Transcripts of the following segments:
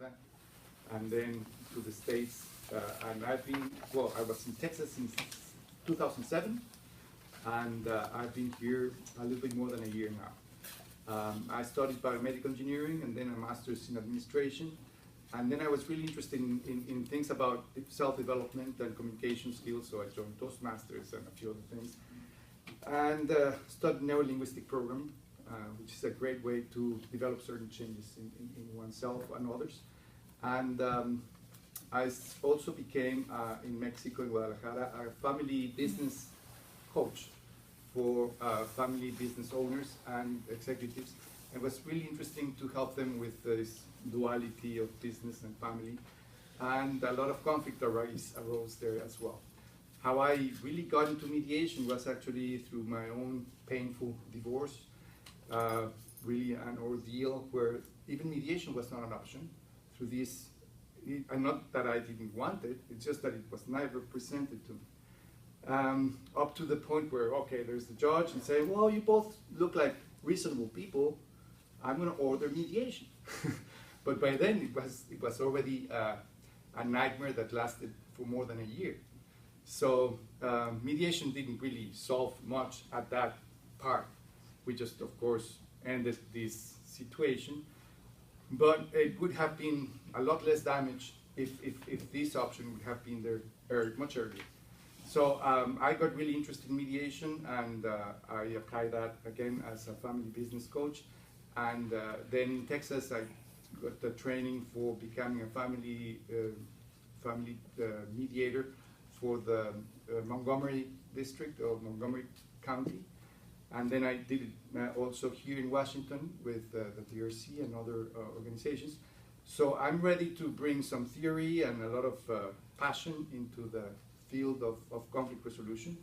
Canada, and then to the States. And I was in Texas since 2007, and I've been here a little bit more than a year now. I studied biomedical engineering and then a master's in administration. And then I was really interested in things about self-development and communication skills, so I joined Toastmasters and a few other things. And studied neurolinguistic programming, which is a great way to develop certain changes in oneself and others. And I also became, in Mexico, in Guadalajara, a family business coach for family business owners and executives. It was really interesting to help them with this duality of business and family, and a lot of conflict arose there as well. How I really got into mediation was actually through my own painful divorce, really an ordeal where even mediation was not an option. Through this, and not that I didn't want it, it's just that it was never presented to me. Up to the point where, okay, there's the judge and say, well, you both look like reasonable people, I'm going to order mediation. But by then it was already a nightmare that lasted for more than a year. So mediation didn't really solve much at that part. We just, of course, ended this situation. But it would have been a lot less damage if this option would have been there much earlier. So I got really interested in mediation, and I applied that again as a family business coach. And then in Texas, I got the training for becoming a family mediator for the Montgomery district of Montgomery County. And then I did it also here in Washington with the DRC and other organizations. So I'm ready to bring some theory and a lot of passion into the field of conflict resolution.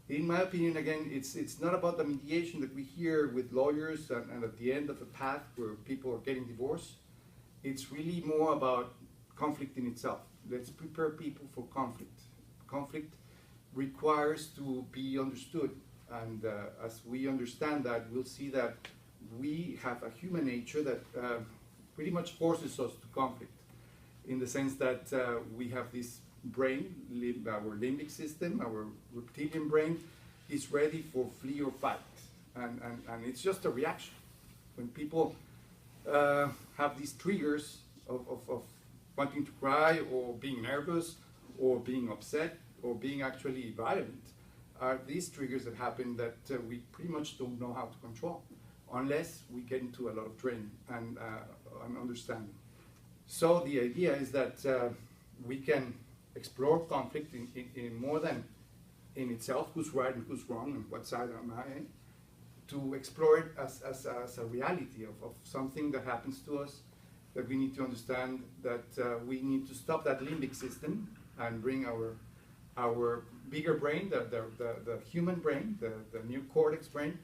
In my opinion, again, it's not about the mediation that we hear with lawyers and at the end of a path where people are getting divorced. It's really more about conflict in itself. Let's prepare people for conflict. Conflict requires to be understood, and as we understand that, we'll see that we have a human nature that pretty much forces us to conflict, in the sense that we have this brain, our limbic system, our reptilian brain is ready for flee or fight, and it's just a reaction. When people have these triggers of wanting to cry or being nervous or being upset or being actually violent, are these triggers that happen that we pretty much don't know how to control unless we get into a lot of training and understanding. So the idea is that we can explore conflict in more than in itself, who's right and who's wrong and what side am I in, to explore it as a reality of something that happens to us, that we need to understand that we need to stop that limbic system and bring our bigger brain, the human brain, the neocortex brain,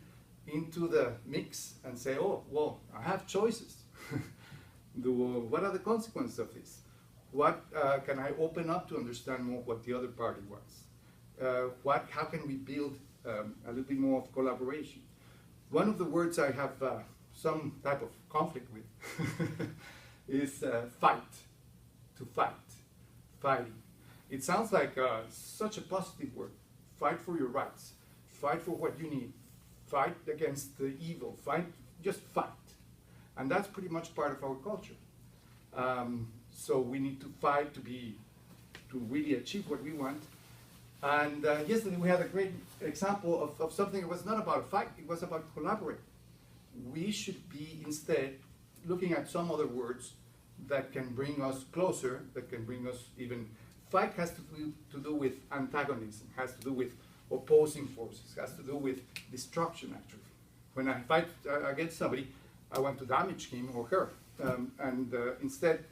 into the mix and say, oh, well, I have choices. What are the consequences of this? What can I open up to understand more what the other party wants? How can we build a little bit more of collaboration? One of the words I have some type of conflict with is fight, to fight, fighting. It sounds like such a positive word. Fight for your rights, fight for what you need, fight against the evil, just fight. And that's pretty much part of our culture. So we need to fight to really achieve what we want. And yesterday we had a great example of something that was not about a fight, it was about collaborating. We should be instead looking at some other words that can bring us closer, that can bring us even. Fight has to do with antagonism, has to do with opposing forces, has to do with destruction actually. When I fight against somebody, I want to damage him or her. Instead,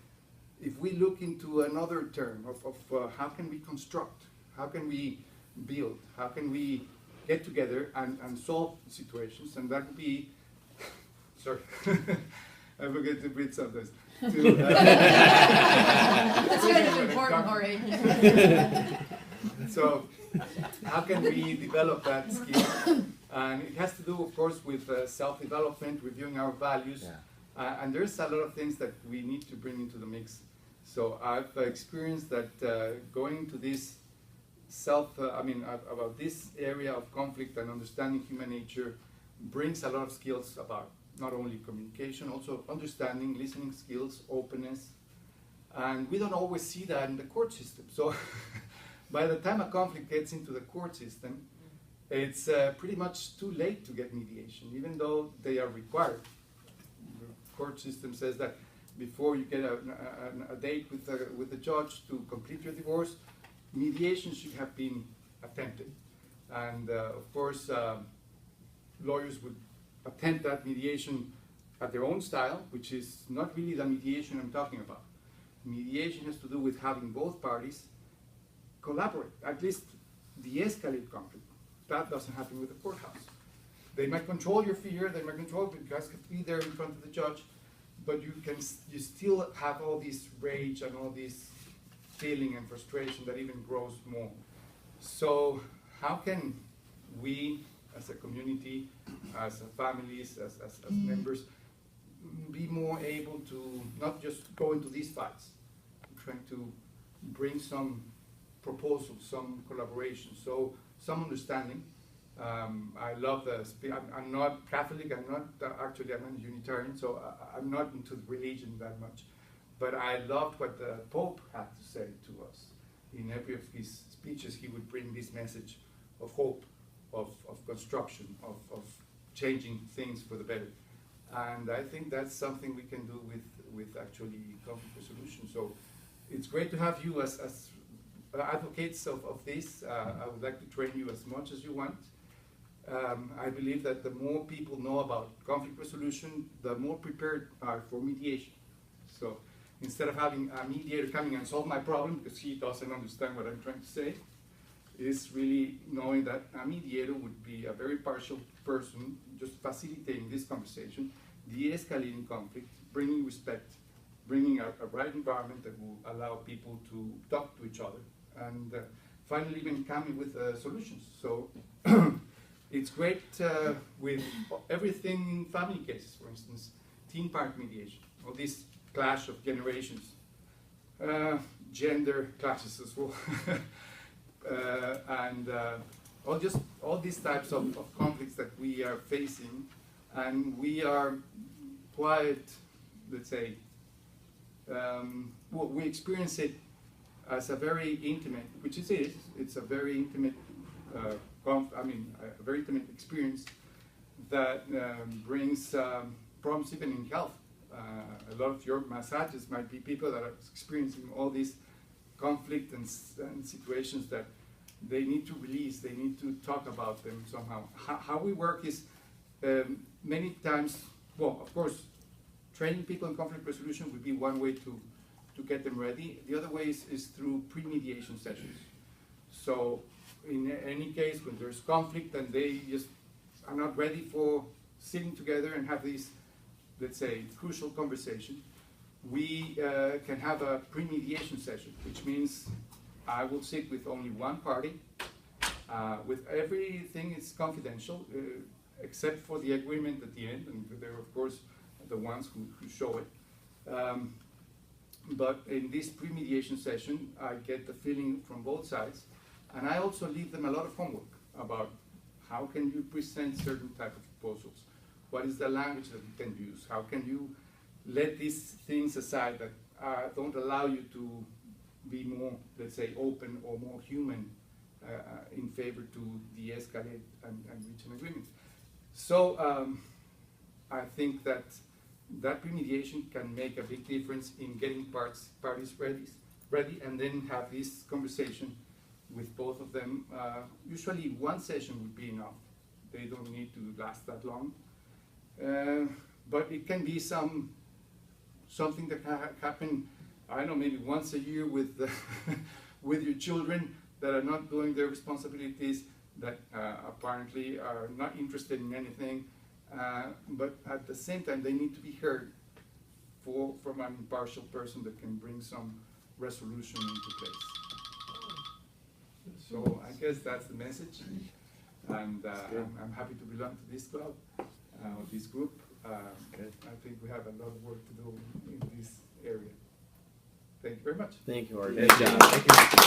if we look into another term of how can we construct, how can we build, how can we get together and solve situations, and that would be, sorry, I forget to breathe sometimes. That's kind of important, Jorge. So, how can we develop that skill? And it has to do, of course, with self-development, reviewing our values, And there's a lot of things that we need to bring into the mix. So I've experienced that going to this about this area of conflict and understanding human nature brings a lot of skills about not only communication, also understanding, listening skills, openness. And we don't always see that in the court system. So by the time a conflict gets into the court system, it's pretty much too late to get mediation, even though they are required. The court system says that before you get a date with the judge to complete your divorce, mediation should have been attempted. And of course, lawyers would attempt that mediation at their own style, which is not really the mediation I'm talking about. Mediation has to do with having both parties collaborate, at least de-escalate conflict. That doesn't happen with the courthouse. They might control your fear, they might control it, you guys can be there in front of the judge, but you still have all this rage and all this feeling and frustration that even grows more. So how can we, as a community, as families, as members, be more able to not just go into these fights, trying to bring some proposals, some collaboration, so some understanding. I love I'm not Catholic, I'm a Unitarian, so I'm not into religion that much. But I loved what the Pope had to say to us. In every of his speeches, he would bring this message of hope, of construction, of changing things for the better. And I think that's something we can do with actually conflict resolution. So it's great to have you as advocates of this. I would like to train you as much as you want. I believe that the more people know about conflict resolution, the more prepared are for mediation. So instead of having a mediator coming and solve my problem because he doesn't understand what I'm trying to say, is really knowing that a mediator would be a very partial person just facilitating this conversation, de-escalating conflict, bringing respect, bringing a right environment that will allow people to talk to each other, and finally even coming with solutions. So it's great with everything in family cases, for instance, teen park mediation, or this clash of generations, gender clashes as well. And all these types of conflicts that we are facing, and we are quite, let's say, we experience it as a very intimate, which it is. It's a very intimate, a very intimate experience that brings problems even in health. A lot of your massages might be people that are experiencing all these conflict and situations that they need to release, they need to talk about them somehow. How we work is many times, well, of course, training people in conflict resolution would be one way to get them ready. The other way is through pre-mediation sessions. So in any case, when there's conflict and they just are not ready for sitting together and have this, let's say, crucial conversation, we can have a pre-mediation session, which means I will sit with only one party, with everything is confidential, except for the agreement at the end, and they're of course the ones who show it. But in this pre-mediation session, I get the feeling from both sides, and I also leave them a lot of homework about how can you present certain type of proposals, what is the language that you can use, how can you let these things aside that don't allow you to be more, let's say, open or more human in favor to de-escalate and reach an agreement. So I think that pre-mediation can make a big difference in getting parties ready, and then have this conversation with both of them. Usually one session would be enough. They don't need to last that long. But it can be something that happen, I don't know, maybe once a year with with your children that are not doing their responsibilities, that apparently are not interested in anything, but at the same time they need to be heard from an impartial person that can bring some resolution into place. So I guess that's the message, and I'm happy to belong to this club, or this group, I think we have a lot of work to do in this area. Thank you very much. Thank you, Jorge. Good job. Thank you.